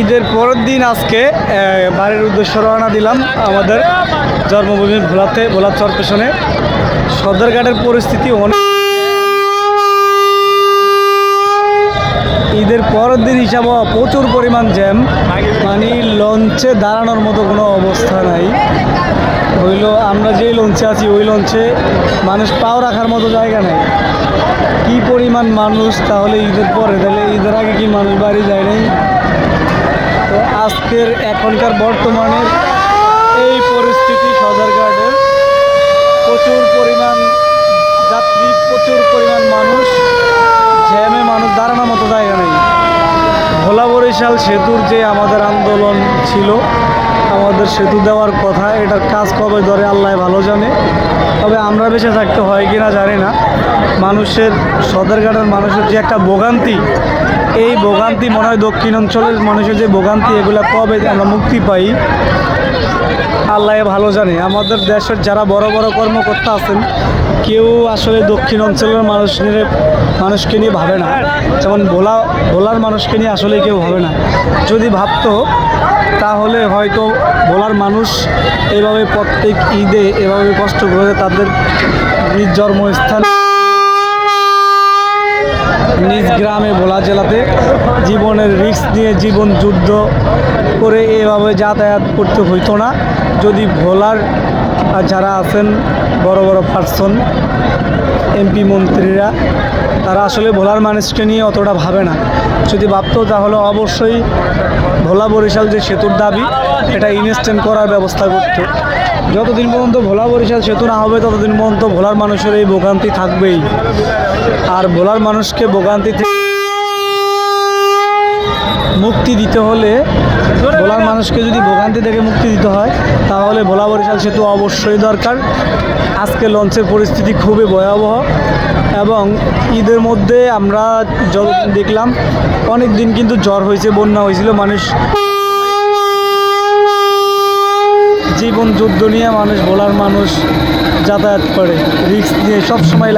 ঈদের পরের দিন আজকে বাড়ির উদ্দেশ্যে রওনা দিলাম আমাদের জন্মভূমি ভোলার চরপেশনে। সদরঘাটের পরিস্থিতি অনেক, ঈদের পরের দিন হিসাবে প্রচুর পরিমাণ জ্যাম, মানে লঞ্চে দাঁড়ানোর মতো কোনো অবস্থা নাই। হইল আমরা যেই লঞ্চে আছি ওই লঞ্চে মানুষ পাও রাখার মতো জায়গা নেই। কি পরিমাণ মানুষ তাহলে ঈদের পরে, তাহলে ঈদের আগে কি মানুষ বাড়ি যায় নাই? তো আজকের এখনকার বর্তমানের এই পরিস্থিতি সদরঘাটের, প্রচুর পরিমাণ যাত্রী, প্রচুর পরিমাণ মানুষ, জ্যামে মানুষ দাঁড়ানোর মতো জায়গা নেই। ভোলা বরিশাল সেতুর যে আমাদের আন্দোলন ছিল, আমাদের সেতু দেওয়ার কথা, এটার কাজ কবে ধরে আল্লাহ ভালো জানে। তবে আমরা বেঁচে থাকতে হয় কি না জানি না। মানুষের, সদরঘাটের মানুষের যে একটা ভোগান্তি, এই ভোগান্তি মনে হয় দক্ষিণ অঞ্চলের মানুষের যে ভোগান্তি, এগুলো কবে আমরা মুক্তি পাই আল্লাহ ভালো জানে। আমাদের দেশের যারা বড় বড় কর্মকর্তা আছেন, কেউ আসলে দক্ষিণ অঞ্চলের মানুষকে নিয়ে ভাবে না। যেমন ভোলার মানুষকে নিয়ে আসলে কেউ ভাবে না। যদি ভাবতো তাহলে হয়তো ভোলার মানুষ এভাবে প্রত্যেক ঈদে এভাবে কষ্ট করে তাদের নিজ জন্মস্থান, নিজ গ্রামে ভোলা জেলাতে জীবনের রিস্ক নিয়ে জীবন যুদ্ধ করে এভাবে যাতায়াত করতে হইতো না। যদি ভোলার যারা আছেন বড় বড় পার্সন, এমপি মন্ত্রীরা, তারা আসলে ভোলার মানুষকে নিয়ে অতটা ভাবে না। যদি ভাবতো তাহলে অবশ্যই ভোলা বরিশাল যে সেতুর দাবি, এটা ইনস্ট্যান্ট করার ব্যবস্থা করতো। যতদিন পর্যন্ত ভোলা বরিশাল সেতু না হবে ততদিন পর্যন্ত ভোলার মানুষের এই ভোগান্তি থাকবেই। আর ভোলার মানুষকে ভোগান্তি থেকে মুক্তি দিতে হলে, ভোলার মানুষকে যদি ভোগান্তি থেকে মুক্তি দিতে হয় তাহলে ভোলা বরিশাল সেতু অবশ্যই দরকার। আজকে লঞ্চের পরিস্থিতি খুবই ভয়াবহ, এবং ঈদের মধ্যে আমরা যতদিন দেখলাম অনেক দিন কিন্তু জ্বর হয়েছে, বন্যা হয়েছিল, মানুষ জীবন যুদ্ধ নিয়ে ভোলার মানুষ যাতায়াত করে, রিস্ক নিয়ে সবসময়